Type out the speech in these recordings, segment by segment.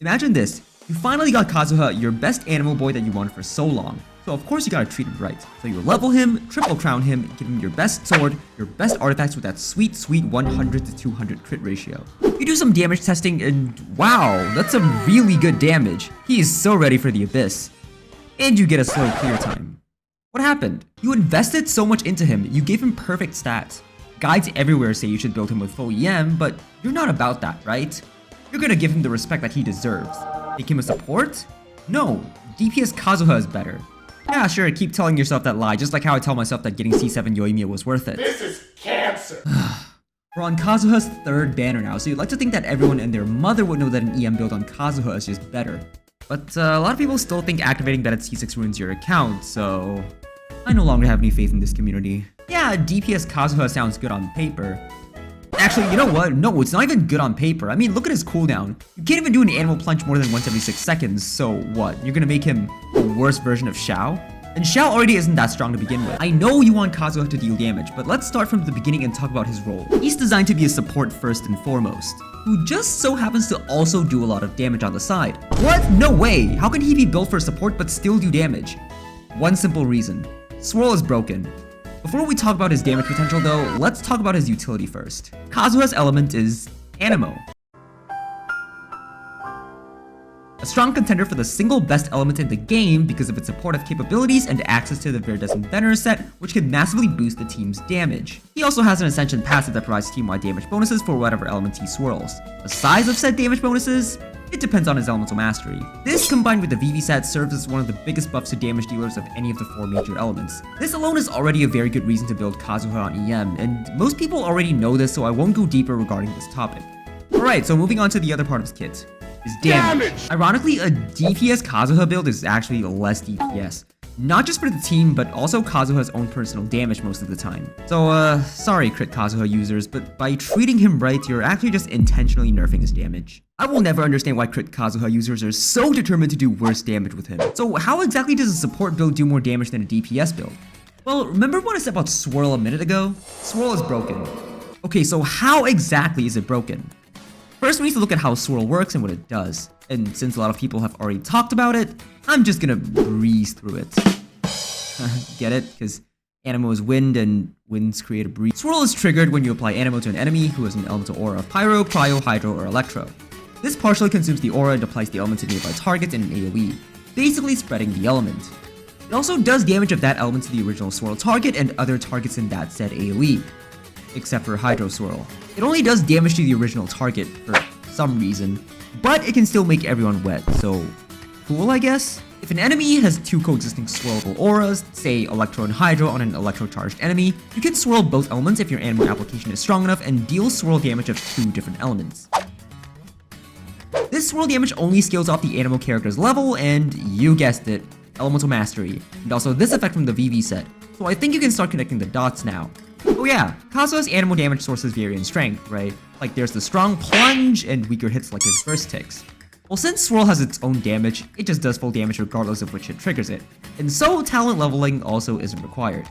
Imagine this. You finally got Kazuha, your best Anemo boy that you wanted for so long. So of course you gotta treat him right. So you level him, triple crown him, give him your best sword, your best artifacts with that sweet 100 to 200 crit ratio. You do some damage testing and wow, that's some really good damage. He is so ready for the Abyss. And you get a slow clear time. What happened? You invested so much into him, you gave him perfect stats. Guides everywhere say you should build him with full EM, but you're not about that, right? You're gonna give him the respect that he deserves. Make him a support? No, DPS Kazuha is better. Yeah, sure, keep telling yourself that lie, just like how I tell myself that getting C7 Yoimiya was worth it. This is cancer! We're on Kazuha's third banner now, so you'd like to think that everyone and their mother would know that an EM build on Kazuha is just better. But a lot of people still think activating that at C6 ruins your account, so I no longer have any faith in this community. Yeah, DPS Kazuha sounds good on paper. Actually, you know what? No, it's not even good on paper. I mean, look at his cooldown. You can't even do an Anemo plunge more than once every 6 seconds, so what? You're gonna make him a worse version of Xiao? And Xiao already isn't that strong to begin with. I know you want Kazuha to deal damage, but let's start from the beginning and talk about his role. He's designed to be a support first and foremost, who just so happens to also do a lot of damage on the side. What? No way! How can he be built for support but still do damage? One simple reason. Swirl is broken. Before we talk about his damage potential though, let's talk about his utility first. Kazuha's element is Anemo. A strong contender for the single best element in the game because of its supportive capabilities and access to the Viridescent Veneer set, which can massively boost the team's damage. He also has an Ascension passive that provides team-wide damage bonuses for whatever element he swirls. The size of said damage bonuses? It depends on his elemental mastery. This, combined with the VV set, serves as one of the biggest buffs to damage dealers of any of the 4 major elements. This alone is already a very good reason to build Kazuha on EM, and most people already know this, so I won't go deeper regarding this topic. Alright, so moving on to the other part of his kit. His damage. Ironically, a DPS Kazuha build is actually less DPS. Not just for the team, but also Kazuha's own personal damage most of the time. So, sorry crit Kazuha users, but by treating him right, you're actually just intentionally nerfing his damage. I will never understand why crit Kazuha users are so determined to do worse damage with him. So how exactly does a support build do more damage than a DPS build? Well, remember when I said about Swirl a minute ago? Swirl is broken. Okay, so how exactly is it broken? First, we need to look at how Swirl works and what it does. And since a lot of people have already talked about it, I'm just gonna breeze through it. Get it? Because Anemo is wind, and winds create a breeze. Swirl is triggered when you apply Anemo to an enemy who has an elemental aura of Pyro, Cryo, Hydro, or Electro. This partially consumes the aura and applies the element to nearby targets in an AoE, basically spreading the element. It also does damage of that element to the original Swirl target and other targets in that said AoE, except for Hydro Swirl. It only does damage to the original target for some reason, but it can still make everyone wet, so cool, I guess? If an enemy has 2 coexisting swirlable auras, say Electro and Hydro on an Electro-charged enemy, you can swirl both elements if your Anemo application is strong enough and deal swirl damage of 2 different elements. This swirl damage only scales off the Anemo character's level, and you guessed it, Elemental Mastery, and also this effect from the VV set, so I think you can start connecting the dots now. Oh yeah, Kazuha's Anemo damage sources vary in strength, right? Like there's the strong plunge and weaker hits like his burst ticks. Well, since Swirl has its own damage, it just does full damage regardless of which hit triggers it, and so talent leveling also isn't required.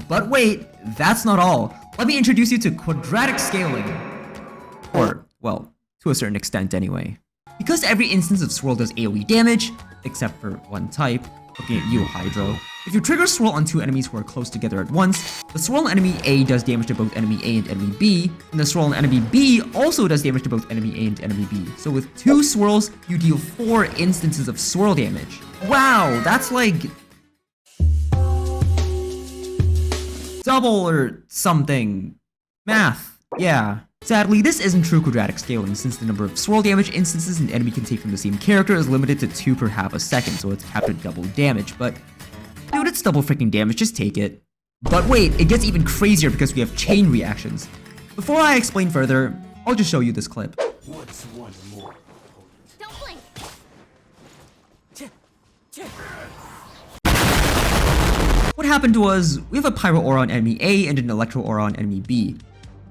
But wait, that's not all. Let me introduce you to quadratic scaling. Or, well, to a certain extent anyway. Because every instance of Swirl does AoE damage, except for one type, looking at you, Hydro. If you trigger Swirl on 2 enemies who are close together at once, the Swirl on enemy A does damage to both enemy A and enemy B, and the Swirl on enemy B also does damage to both enemy A and enemy B. So with 2 swirls, you deal 4 instances of swirl damage. Wow, that's like double or something. Math, yeah. Sadly, this isn't true quadratic scaling, since the number of swirl damage instances an enemy can take from the same character is limited to 2 per half a second, so it's capped at double damage, but dude, it's double freaking damage, just take it. But wait, it gets even crazier because we have chain reactions. Before I explain further, I'll just show you this clip. What's one more? Don't blink. What happened was, we have a Pyro aura on enemy A and an Electro aura on enemy B.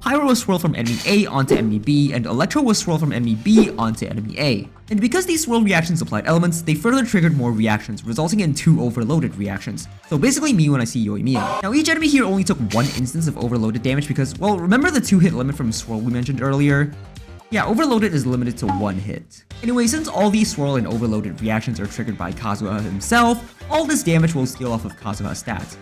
Pyro was swirled from enemy A onto enemy B, and Electro was swirled from enemy B onto enemy A. And because these swirl reactions applied elements, they further triggered more reactions, resulting in 2 overloaded reactions. So basically me when I see Yoimiya. Now each enemy here only took 1 instance of overloaded damage because, well, remember the 2-hit limit from swirl we mentioned earlier? Yeah, Overloaded is limited to 1 hit. Anyway, since all these Swirl and Overloaded reactions are triggered by Kazuha himself, all this damage will steal off of Kazuha's stats.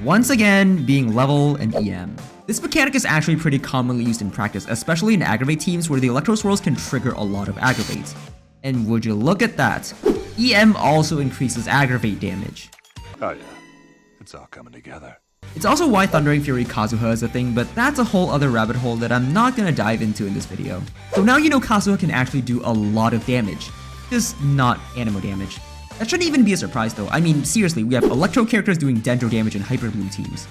Once again, being level and EM. This mechanic is actually pretty commonly used in practice, especially in aggravate teams where the Electro Swirls can trigger a lot of aggravates. And would you look at that, EM also increases aggravate damage. Oh yeah, it's all coming together. It's also why Thundering Fury Kazuha is a thing, but that's a whole other rabbit hole that I'm not gonna dive into in this video. So now you know Kazuha can actually do a lot of damage, just not Anemo damage. That shouldn't even be a surprise though. I mean, seriously, we have Electro characters doing Dendro damage in Hyper Bloom teams.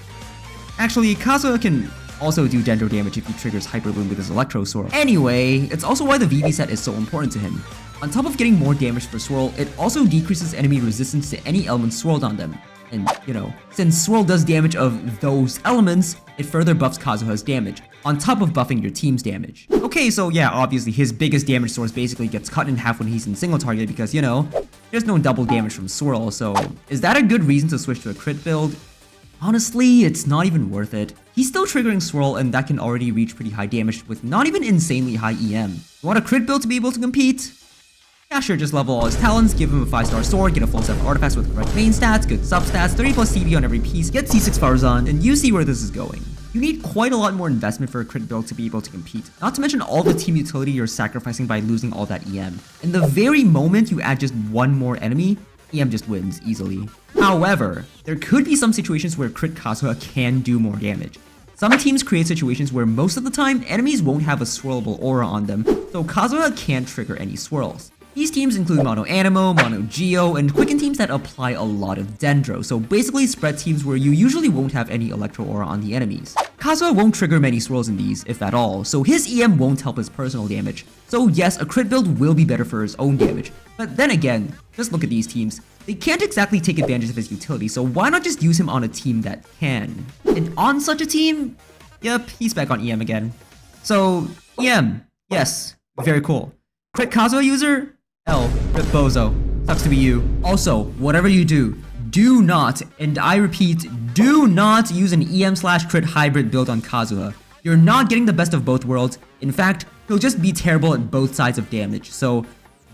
Actually, Kazuha can also do Dendro damage if he triggers Hyper Bloom with his Electro Swirl. Anyway, it's also why the VV set is so important to him. On top of getting more damage for Swirl, it also decreases enemy resistance to any elements swirled on them. And, you know, since Swirl does damage of those elements, it further buffs Kazuha's damage, on top of buffing your team's damage. Okay, so yeah, obviously his biggest damage source basically gets cut in half when he's in single target because, you know, there's no double damage from Swirl, so is that a good reason to switch to a crit build? Honestly, it's not even worth it. He's still triggering Swirl and that can already reach pretty high damage with not even insanely high EM. You want a crit build to be able to compete? Yeah, sure, just level all his talents, give him a 5-star sword, get a full set of artifacts with correct main stats, good substats, 30 plus CB on every piece, get C6 Farzan, and you see where this is going. You need quite a lot more investment for a crit build to be able to compete, not to mention all the team utility you're sacrificing by losing all that EM. In the very moment you add just one more enemy, EM just wins easily. However, there could be some situations where crit Kazuha can do more damage. Some teams create situations where most of the time, enemies won't have a swirlable aura on them, so Kazuha can't trigger any swirls. These teams include Mono Anemo, Mono Geo, and Quicken teams that apply a lot of Dendro, so basically spread teams where you usually won't have any Electro Aura on the enemies. Kazuha won't trigger many swirls in these, if at all, so his EM won't help his personal damage. So yes, a crit build will be better for his own damage, but then again, just look at these teams. They can't exactly take advantage of his utility, so why not just use him on a team that can? And on such a team, yep, he's back on EM again. So, EM, yes, very cool. Crit Kazuha user? L, rip bozo. Sucks to be you. Also, whatever you do, do not, and I repeat, do not use an EM/crit hybrid build on Kazuha. You're not getting the best of both worlds. In fact, he'll just be terrible at both sides of damage, so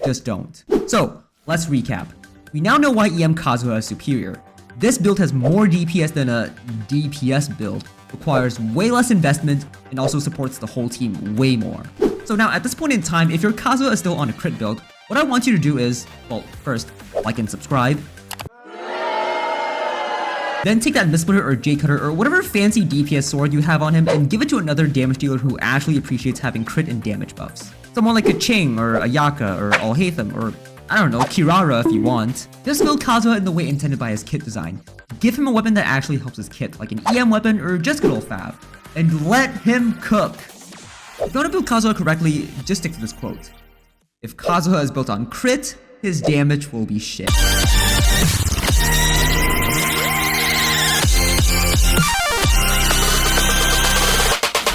just don't. So, let's recap. We now know why EM Kazuha is superior. This build has more DPS than a DPS build, requires way less investment, and also supports the whole team way more. So now at this point in time, if your Kazuha is still on a crit build, what I want you to do is, well, first, like and subscribe. Then take that Mistsplitter or J-Cutter or whatever fancy DPS sword you have on him and give it to another damage dealer who actually appreciates having crit and damage buffs. Someone like a Ching or a Yaka or Alhaitham or, I don't know, Kirara if you want. Just build Kazuha in the way intended by his kit design. Give him a weapon that actually helps his kit, like an EM weapon or just good old Fav. And let him cook. If you want to build Kazuha correctly, just stick to this quote. If Kazuha is built on crit, his damage will be shit.